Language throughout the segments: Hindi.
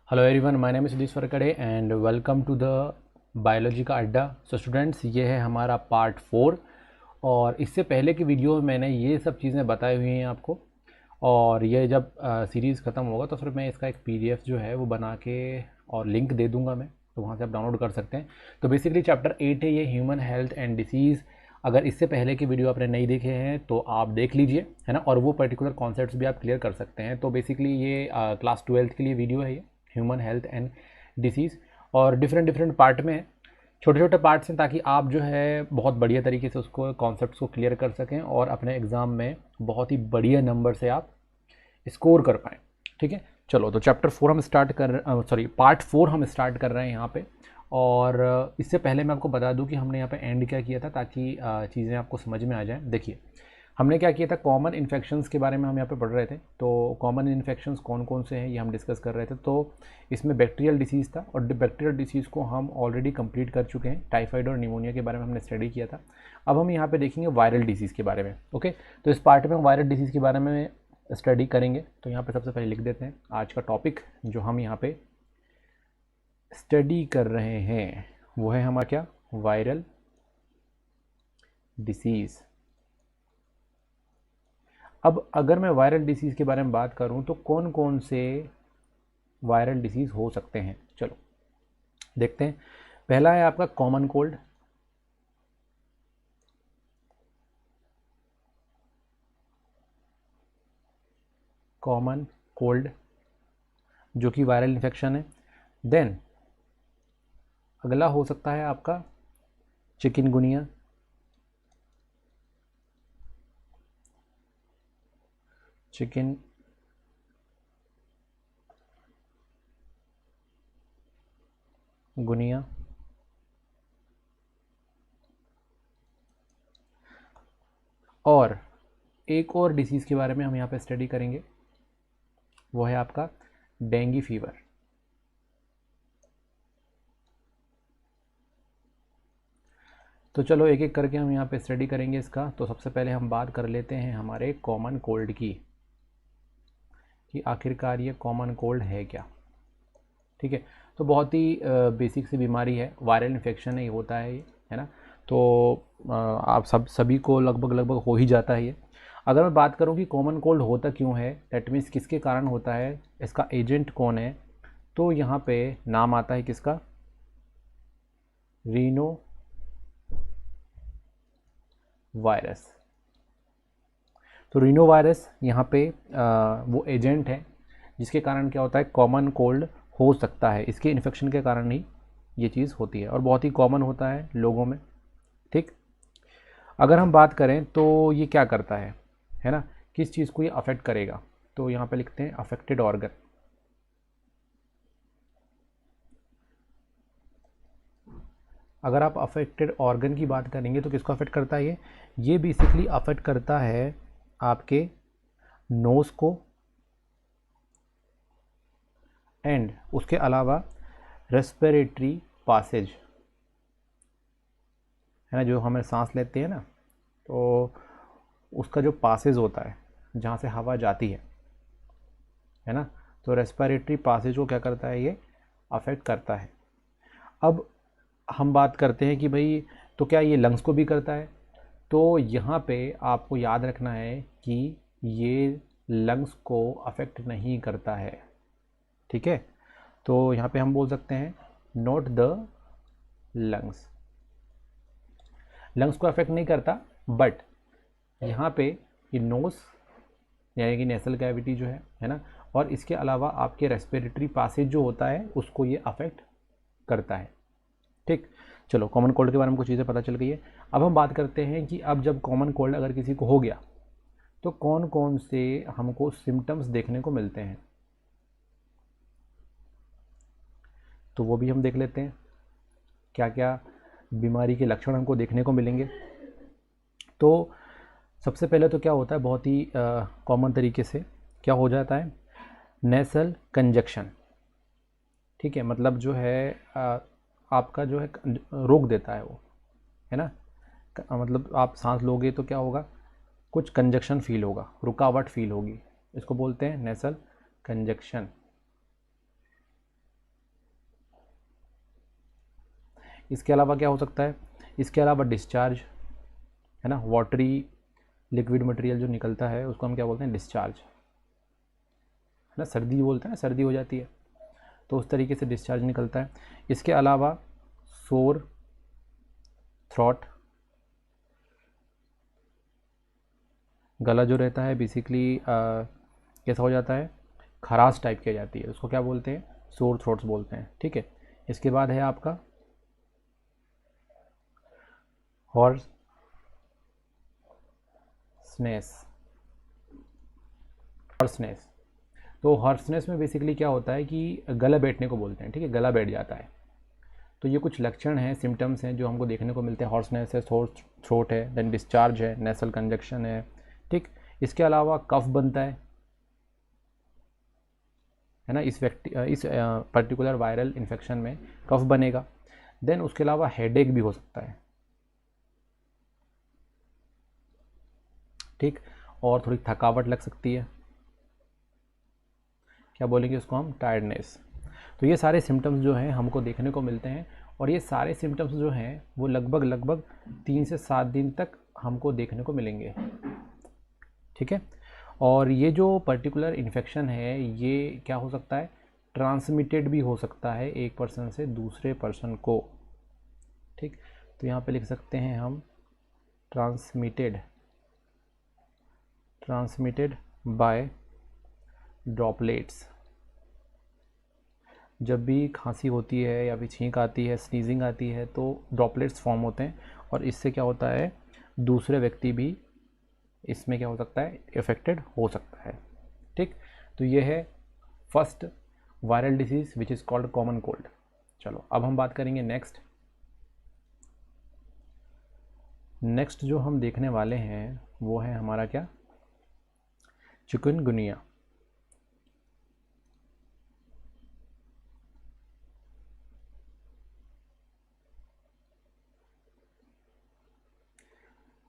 Hello everyone, my name is Sudhish Farkade and welcome to the biology का अड्डा। सो स्टूडेंट्स, ये है हमारा पार्ट 4। और इससे पहले की वीडियो में मैंने ये सब चीज़ें बताई हुई हैं आपको। और ये जब सीरीज़ ख़त्म होगा तो फिर मैं इसका एक पीडीएफ जो है वो बना के और लिंक दे दूंगा मैं, तो वहाँ से आप डाउनलोड कर सकते हैं। तो बेसिकली चैप्टर 8 है ये, ह्यूमन हेल्थ एंड डिसीज़। अगर इससे पहले की वीडियो आपने नहीं देखे हैं तो आप देख लीजिए, है ना। और वो पर्टिकुलर कॉन्सेप्ट्स भी आप क्लियर कर सकते हैं। तो बेसिकली ये क्लास 12th के लिए वीडियो है ये, ह्यूमन हेल्थ एंड डिसीज़। और डिफरेंट डिफरेंट पार्ट में है, छोटे छोटे पार्ट्स हैं, ताकि आप जो है बहुत बढ़िया तरीके से उसको कॉन्सेप्ट्स को क्लियर कर सकें और अपने एग्ज़ाम में बहुत ही बढ़िया नंबर से आप स्कोर कर पाएँ। ठीक है, चलो तो चैप्टर 4 हम स्टार्ट कर पार्ट 4 हम स्टार्ट कर रहे हैं यहाँ पे। और इससे पहले मैं आपको बता दूं कि हमने यहाँ पे एंड क्या किया था, ताकि चीज़ें आपको समझ में आ जाएं। देखिए, हमने क्या किया था, कॉमन इन्फेक्शंस के बारे में हम यहाँ पे पढ़ रहे थे। तो कॉमन इन्फेक्शंस कौन कौन से हैं ये हम डिस्कस कर रहे थे। तो इसमें बैक्टीरियल डिसीज़ था, और बैक्टीरियल डिसीज़ को हम ऑलरेडी कंप्लीट कर चुके हैं। टाइफाइड और निमोनिया के बारे में हमने स्टडी किया था। अब हम यहाँ पे देखेंगे वायरल डिसीज़ के बारे में। ओके, तो इस पार्ट में हम वायरल डिसीज़ के बारे में स्टडी करेंगे। तो यहाँ पे सबसे पहले लिख देते हैं आज का टॉपिक जो हम यहाँ पे स्टडी कर रहे हैं, वो है हमारा क्या, वायरल डिसीज़। अब अगर मैं वायरल डिसीज़ के बारे में बात करूं तो कौन कौन से वायरल डिसीज़ हो सकते हैं, चलो देखते हैं। पहला है आपका कॉमन कोल्ड। कॉमन कोल्ड जो कि वायरल इन्फेक्शन है। देन अगला हो सकता है आपका चिकनगुनिया। चिकन गुनिया। और एक और डिसीज़ के बारे में हम यहाँ पे स्टडी करेंगे, वो है आपका डेंगू फीवर। तो चलो एक एक करके हम यहाँ पे स्टडी करेंगे इसका। तो सबसे पहले हम बात कर लेते हैं हमारे कॉमन कोल्ड की, कि आखिरकार ये कॉमन कोल्ड है क्या। ठीक है, तो बहुत ही बेसिक सी बीमारी है, वायरल इन्फेक्शन ही होता है ये, है ना। तो आप सभी को लगभग लगभग हो ही जाता है ये। अगर मैं बात करूं कि कॉमन कोल्ड होता क्यों है, दैट मीन्स किसके कारण होता है, इसका एजेंट कौन है, तो यहाँ पे नाम आता है किसका, रीनो वायरस। तो रीनो वायरस यहाँ पे वो एजेंट है जिसके कारण क्या होता है, कॉमन कोल्ड हो सकता है। इसके इन्फेक्शन के कारण ही ये चीज़ होती है, और बहुत ही कॉमन होता है लोगों में। ठीक, अगर हम बात करें तो ये क्या करता है ना, किस चीज़ को ये अफेक्ट करेगा, तो यहाँ पे लिखते हैं अफेक्टेड ऑर्गन। अगर आप अफेक्टेड ऑर्गन की बात करेंगे तो किसको अफेक्ट करता है ये बेसिकली अफेक्ट करता है आपके नोज़ को, एंड उसके अलावा रेस्पिरेटरी पासेज, है ना, जो हमें सांस लेते हैं ना, तो उसका जो पासेज होता है जहाँ से हवा जाती है ना, तो रेस्पिरेटरी पासेज को क्या करता है, ये अफेक्ट करता है। अब हम बात करते हैं कि भाई तो क्या ये लंग्स को भी करता है, तो यहाँ पे आपको याद रखना है कि ये लंग्स को अफेक्ट नहीं करता है। ठीक है, तो यहाँ पे हम बोल सकते हैं नॉट द लंग्स। लंग्स को अफेक्ट नहीं करता, बट यहाँ पे ये नोज यानी कि नेसल कैविटी जो है ना, और इसके अलावा आपके रेस्पिरेटरी पासेज जो होता है उसको ये अफेक्ट करता है। ठीक, चलो कॉमन कोल्ड के बारे में कुछ चीज़ें पता चल गई है। अब हम बात करते हैं कि अब जब कॉमन कोल्ड अगर किसी को हो गया तो कौन कौन से हमको सिम्टम्स देखने को मिलते हैं, तो वो भी हम देख लेते हैं क्या क्या बीमारी के लक्षण हमको देखने को मिलेंगे। तो सबसे पहले तो क्या होता है, बहुत ही कॉमन तरीके से क्या हो जाता है, नेसल कंजक्शन। ठीक है, मतलब जो है आपका जो है रोक देता है वो, है ना। मतलब आप सांस लोगे तो क्या होगा, कुछ कंजक्शन फील होगा, रुकावट फील होगी, इसको बोलते हैं नेसल कंजक्शन। इसके अलावा क्या हो सकता है, इसके अलावा डिस्चार्ज, है ना, वाटरी लिक्विड मटेरियल जो निकलता है उसको हम क्या बोलते हैं, डिस्चार्ज, है ना, सर्दी बोलते हैं ना, सर्दी हो जाती है तो उस तरीके से डिस्चार्ज निकलता है। इसके अलावा सोर थ्रॉट, गला जो रहता है बेसिकली कैसा हो जाता है, खराश टाइप की आ जाती है, उसको क्या बोलते हैं, सोर थ्रोट्स बोलते हैं। ठीक है, इसके बाद है आपका हॉर्सनेस। तो हॉर्सनेस में बेसिकली क्या होता है कि गला बैठने को बोलते हैं। ठीक है, गला बैठ जाता है। तो ये कुछ लक्षण हैं, सिम्टम्स हैं जो हमको देखने को मिलते हैं। हॉर्सनेस है, सोर थ्रोट है, देन डिस्चार्ज है, नेसल कंजक्शन है। ठीक, इसके अलावा कफ बनता है ना, इस पर्टिकुलर वायरल इन्फेक्शन में कफ बनेगा। देन उसके अलावा हेडेक भी हो सकता है। ठीक, और थोड़ी थकावट लग सकती है, क्या बोलेंगे उसको हम, टायर्डनेस। तो ये सारे सिम्टम्स जो हैं हमको देखने को मिलते हैं, और ये सारे सिम्टम्स जो हैं वो लगभग 3 से 7 दिन तक हमको देखने को मिलेंगे। ठीक है, और ये जो पर्टिकुलर इन्फेक्शन है ये क्या हो सकता है, ट्रांसमिटेड भी हो सकता है एक पर्सन से दूसरे पर्सन को। ठीक, तो यहाँ पे लिख सकते हैं हम ट्रांसमिटेड बाय ड्रॉपलेट्स। जब भी खांसी होती है या फिर छींक आती है, स्नीजिंग आती है, तो ड्रॉपलेट्स फॉर्म होते हैं, और इससे क्या होता है, दूसरे व्यक्ति भी इसमें क्या हो सकता है, इफेक्टेड हो सकता है। ठीक, तो ये है first viral disease which is called common cold. चलो अब हम बात करेंगे नेक्स्ट जो हम देखने वाले हैं वो है हमारा क्या, चिकनगुनिया।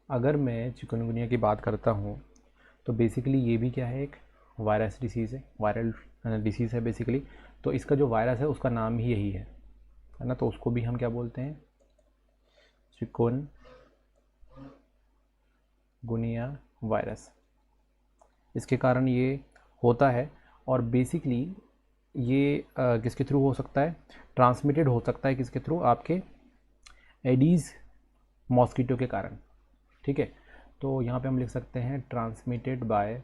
अगर मैं चिकनगुनिया की बात करता हूँ तो बेसिकली ये भी क्या है, एक वायरस डिसीज़ है, वायरल डिसीज़ है बेसिकली। तो इसका जो वायरस है उसका नाम ही यही है ना, तो उसको भी हम क्या बोलते हैं, चिकनगुनिया वायरस। इसके कारण ये होता है, और बेसिकली ये किसके थ्रू हो सकता है, ट्रांसमिटेड हो सकता है किसके थ्रू, आपके एडीज़ मॉस्किटो के कारण। ठीक है, तो यहाँ पे हम लिख सकते हैं ट्रांसमिटेड बाय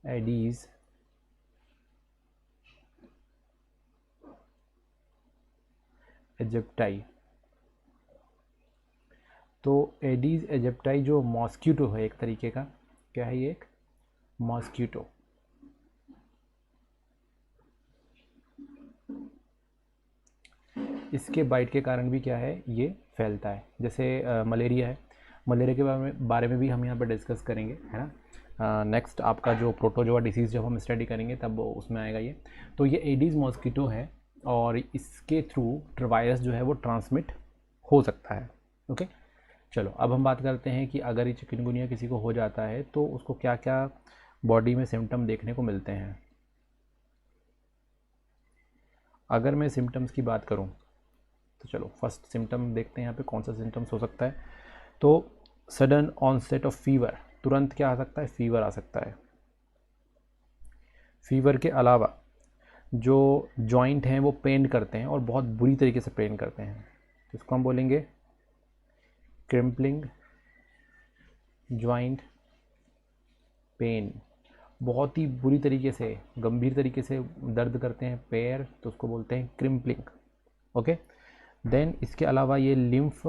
एडीज़ एजिप्टाई। तो एडीज़ एजिप्टाई जो मॉस्किटो है एक तरीके का, क्या है ये, एक मॉस्किटो। इसके बाइट के कारण भी क्या है, ये फैलता है। जैसे मलेरिया है, मलेरिया के बारे में भी हम यहाँ पर डिस्कस करेंगे, है ना। नेक्स्ट आपका जो प्रोटोजोआ डिसीज़ जब हम स्टडी करेंगे तब उसमें आएगा ये। तो ये एडीज़ मॉस्किटो है, और इसके थ्रू वायरस जो है वो ट्रांसमिट हो सकता है। ओके, चलो अब हम बात करते हैं कि अगर ये चिकनगुनिया किसी को हो जाता है तो उसको क्या क्या बॉडी में सिम्टम देखने को मिलते हैं। अगर मैं सिम्टम्स की बात करूं तो चलो फर्स्ट सिम्टम देखते हैं यहाँ पे कौन सा सिम्टम्स हो सकता है। तो सडन ऑनसेट ऑफ फीवर, तुरंत क्या आ सकता है, फीवर आ सकता है। फीवर के अलावा जो जॉइंट हैं वो पेन करते हैं, और बहुत बुरी तरीके से पेन करते हैं, तो इसको हम बोलेंगे क्रिम्पलिंग जॉइंट पेन। बहुत ही बुरी तरीके से, गंभीर तरीके से दर्द करते हैं पैर, तो उसको बोलते हैं क्रिम्पलिंग। ओके, देन इसके अलावा ये लिम्फ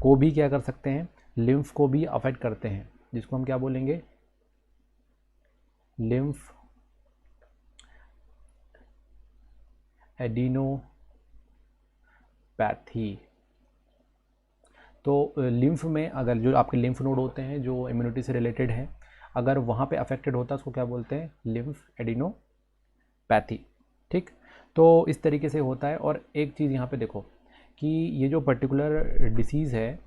को भी क्या कर सकते हैं, लिम्फ को भी अफेक्ट करते हैं, जिसको हम क्या बोलेंगे, लिम्फ एडिनोपैथी। तो लिम्फ में अगर जो आपके लिम्फ नोड होते हैं जो इम्यूनिटी से रिलेटेड है, अगर वहाँ पे अफेक्टेड होता है उसको क्या बोलते हैं, लिम्फ एडिनोपैथी। ठीक, तो इस तरीके से होता है। और एक चीज़ यहाँ पे देखो कि ये जो पर्टिकुलर डिसीज़ है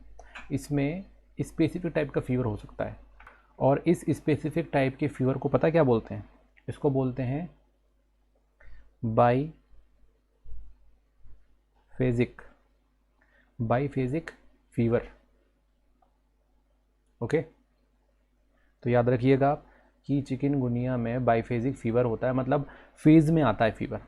इसमें स्पेसिफिक टाइप का फीवर हो सकता है, और इस स्पेसिफिक टाइप के फीवर को पता क्या बोलते हैं? इसको बोलते हैं बाईफेजिक फीवर। ओके, तो याद रखिएगा आप कि चिकनगुनिया में बाईफेजिक फीवर होता है, मतलब फेज में आता है फीवर।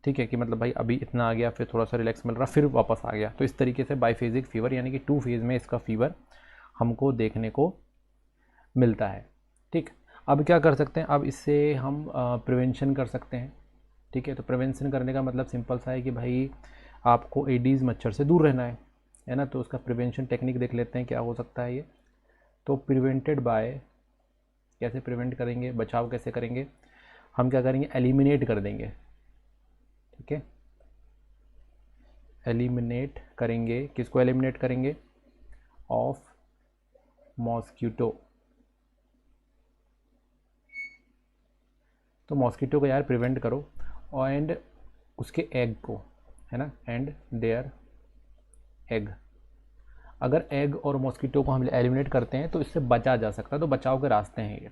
ठीक है, कि मतलब भाई अभी इतना आ गया, फिर थोड़ा सा रिलैक्स मिल रहा, फिर वापस आ गया। तो इस तरीके से बाईफेजिक फीवर यानी कि 2 फेज में इसका फीवर हमको देखने को मिलता है। ठीक, अब क्या कर सकते हैं? अब इससे हम प्रिवेंशन कर सकते हैं। ठीक है, तो प्रिवेंशन करने का मतलब सिंपल सा है कि भाई आपको एडीज़ मच्छर से दूर रहना है ना। तो उसका प्रिवेंशन टेक्निक देख लेते हैं क्या हो सकता है ये। तो प्रिवेंटेड बाय, कैसे प्रिवेंट करेंगे, बचाव कैसे करेंगे? हम क्या करेंगे? एलिमिनेट कर देंगे। ठीक है, एलिमिनेट करेंगे। किसको एलिमिनेट करेंगे? Of mosquito. तो मॉस्किटो को यार प्रिवेंट करो, एंड उसके एग को, है ना, एंड देयर एग। अगर एग और मॉस्किटो को हम एलिमिनेट करते हैं तो इससे बचा जा सकता है। तो बचाव के रास्ते हैं ये।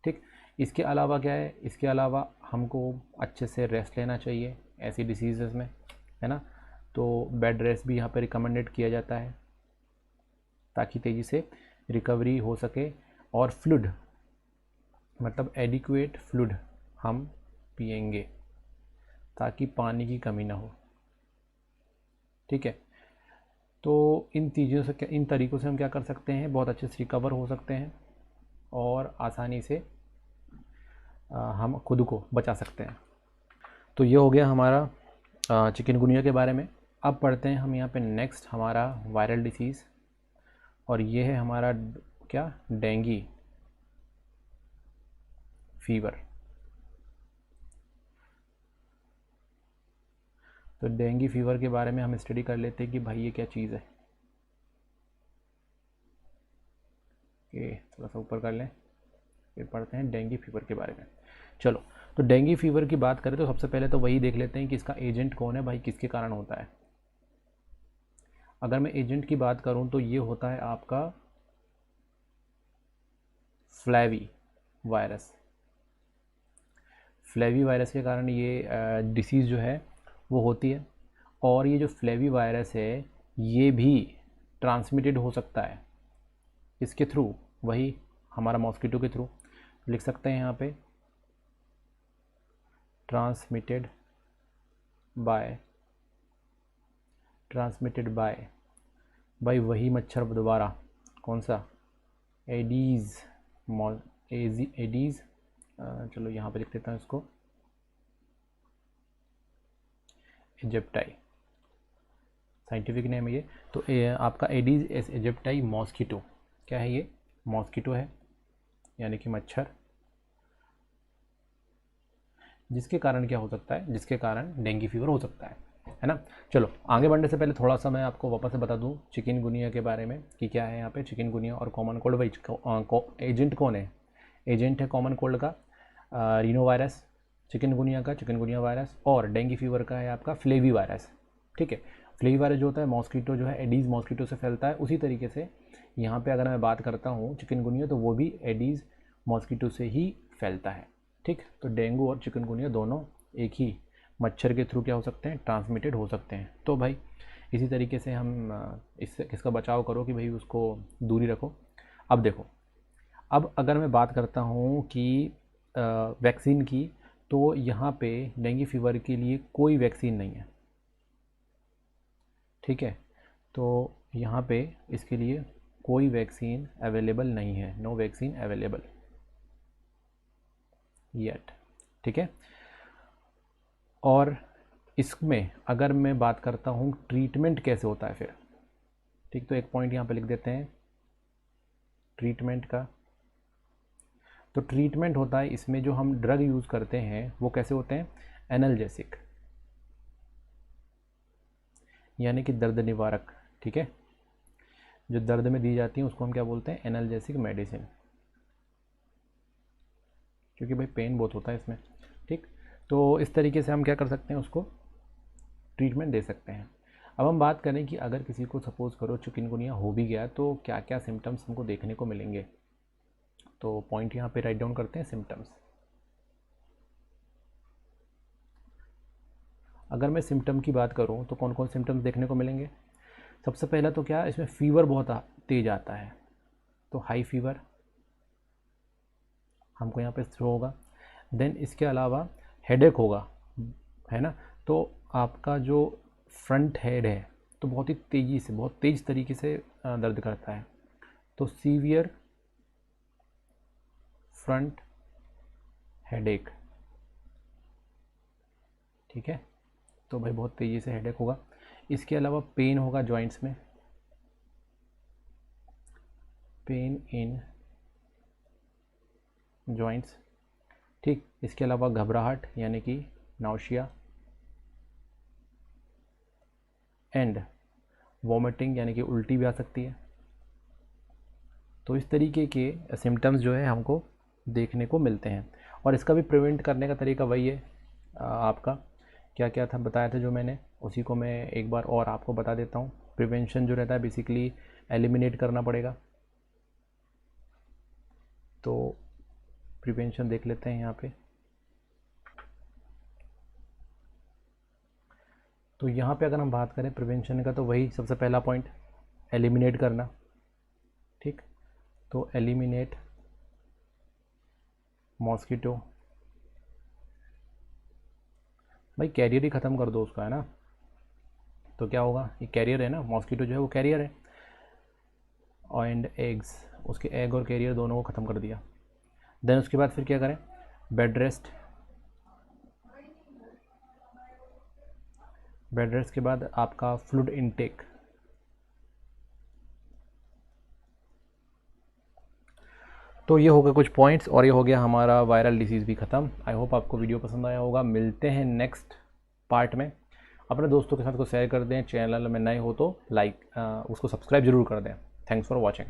ठीक, इसके अलावा क्या है? इसके अलावा हमको अच्छे से रेस्ट लेना चाहिए ऐसी डिसीज़ में, है ना। तो बेड रेस्ट भी यहाँ पे रिकमेंडेड किया जाता है ताकि तेज़ी से रिकवरी हो सके। और फ्लूइड, मतलब एडिक्वेट फ्लूइड हम पिएंगे ताकि पानी की कमी ना हो। ठीक है, तो इन चीज़ों से, इन तरीक़ों से हम क्या कर सकते हैं? बहुत अच्छे से रिकवर हो सकते हैं और आसानी से हम खुद को बचा सकते हैं। तो ये हो गया हमारा चिकनगुनिया के बारे में। अब पढ़ते हैं हम यहाँ पे नेक्स्ट हमारा वायरल डिसीज़, और ये है हमारा क्या? Dengue fever. तो डेंगू फीवर के बारे में हम स्टडी कर लेते हैं कि भाई ये क्या चीज़ है। थोड़ा सा ऊपर कर लें, फिर पढ़ते हैं डेंगू फीवर के बारे में। चलो, तो डेंगू फीवर की बात करें तो सबसे पहले तो वही देख लेते हैं कि इसका एजेंट कौन है भाई, किसके कारण होता है। अगर मैं एजेंट की बात करूं तो ये होता है आपका फ्लैवी वायरस। फ्लैवी वायरस के कारण ये डिसीज़ जो है वो होती है। और ये जो फ्लैवी वायरस है ये भी ट्रांसमिटेड हो सकता है इसके थ्रू, वही हमारा मॉस्किटो के थ्रू। लिख सकते हैं यहाँ पे ट्रांसमिटेड बाय भाई वही मच्छर दोबारा, कौन सा? Aedes Aedes. चलो यहाँ पे लिख देता हूँ इसको, इजिप्टाई साइंटिफिक नेम है ये। तो आपका एडीज़ इजिप्टाई मॉस्किटो क्या है? ये मॉस्किटो है, यानी कि मच्छर, जिसके कारण क्या हो सकता है? जिसके कारण डेंगू फीवर हो सकता है ना। चलो, आगे बढ़ने से पहले थोड़ा सा मैं आपको वापस से बता दूं चिकनगुनिया के बारे में कि क्या है यहाँ पे चिकनगुनिया और कॉमन कोल्ड। भाई एजेंट कौन है? एजेंट है कॉमन कोल्ड का रीनो वायरस, चिकनगुनिया का चिकनगुनिया वायरस, और डेंगू फीवर का है आपका फ्लेवी वायरस। ठीक है, फ्लेवी वायरस जो होता है मॉस्किटो जो है एडीज़ मॉस्किटो से फैलता है। उसी तरीके से यहाँ पे अगर मैं बात करता हूँ चिकनगुनिया, तो वो भी एडीज़ मॉस्किटो से ही फैलता है। ठीक, तो डेंगू और चिकनगुनिया दोनों एक ही मच्छर के थ्रू क्या हो सकते हैं? ट्रांसमिटेड हो सकते हैं। तो भाई इसी तरीके से हम इससे किसका बचाव करो कि भाई उसको दूरी रखो। अब देखो, अब अगर मैं बात करता हूँ कि वैक्सीन की, तो यहाँ पे डेंगू फीवर के लिए कोई वैक्सीन नहीं है। ठीक है, तो यहाँ पे इसके लिए कोई वैक्सीन अवेलेबल नहीं है, नो वैक्सीन अवेलेबल येट। ठीक है, और इसमें अगर मैं बात करता हूँ ट्रीटमेंट कैसे होता है फिर। ठीक, तो एक पॉइंट यहाँ पे लिख देते हैं ट्रीटमेंट का। तो ट्रीटमेंट होता है इसमें जो हम ड्रग यूज़ करते हैं वो कैसे होते हैं? एनाल्जेसिक, यानी कि दर्द निवारक। ठीक है, जो दर्द में दी जाती है उसको हम क्या बोलते हैं? एनाल्जेसिक मेडिसिन, क्योंकि भाई पेन बहुत होता है इसमें। ठीक, तो इस तरीके से हम क्या कर सकते हैं? उसको ट्रीटमेंट दे सकते हैं। अब हम बात करें कि अगर किसी को सपोज़ करो चिकनगुनिया हो भी गया तो क्या क्या सिम्टम्स हमको देखने को मिलेंगे। तो पॉइंट यहाँ पे राइट डाउन करते हैं, सिम्टम्स। अगर मैं सिम्टम की बात करूँ तो कौन कौन सिम्टम्स देखने को मिलेंगे? सबसे पहला तो क्या, इसमें फीवर बहुत तेज आता है, तो हाई फीवर हमको यहाँ पे शो होगा। देन इसके अलावा हेडेक होगा, है ना, तो आपका जो फ्रंट हेड है तो बहुत ही तेज़ी से, बहुत तेज़ तरीके से दर्द करता है, तो सीवियर फ्रंट हेडेक, ठीक है, तो भाई बहुत तेज़ी से हेडेक होगा। इसके अलावा पेन होगा जॉइंट्स में, पेन इन जॉइंट्स, ठीक। इसके अलावा घबराहट यानी कि नाउशिया, एंड वॉमिटिंग यानी कि उल्टी भी आ सकती है। तो इस तरीके के सिम्टम्स जो है हमको देखने को मिलते हैं, और इसका भी प्रिवेंट करने का तरीका वही है, आपका क्या क्या था बताया था जो मैंने, उसी को मैं एक बार और आपको बता देता हूँ। प्रिवेंशन जो रहता है बेसिकली एलिमिनेट करना पड़ेगा, तो प्रिवेंशन देख लेते हैं यहाँ पे। तो यहाँ पे अगर हम बात करें प्रिवेंशन का, तो वही सबसे पहला पॉइंट एलिमिनेट करना, ठीक। तो एलिमिनेट मॉस्किटो, भाई कैरियर ही ख़त्म कर दो उसका, है ना, तो क्या होगा, ये कैरियर है ना, मॉस्किटो जो है वो कैरियर है, एंड एग्स, उसके एग और कैरियर दोनों को ख़त्म कर दिया। देन उसके बाद फिर क्या करें, बेड रेस्ट, बेड रेस्ट के बाद आपका फ्लूइड इनटेक, तो ये हो गए कुछ पॉइंट्स, और ये हो गया हमारा वायरल डिसीज़ भी ख़त्म। आई होप आपको वीडियो पसंद आया होगा। मिलते हैं नेक्स्ट पार्ट में। अपने दोस्तों के साथ को शेयर कर दें, चैनल में नए हो तो लाइक उसको सब्सक्राइब जरूर कर दें। Thanks for watching.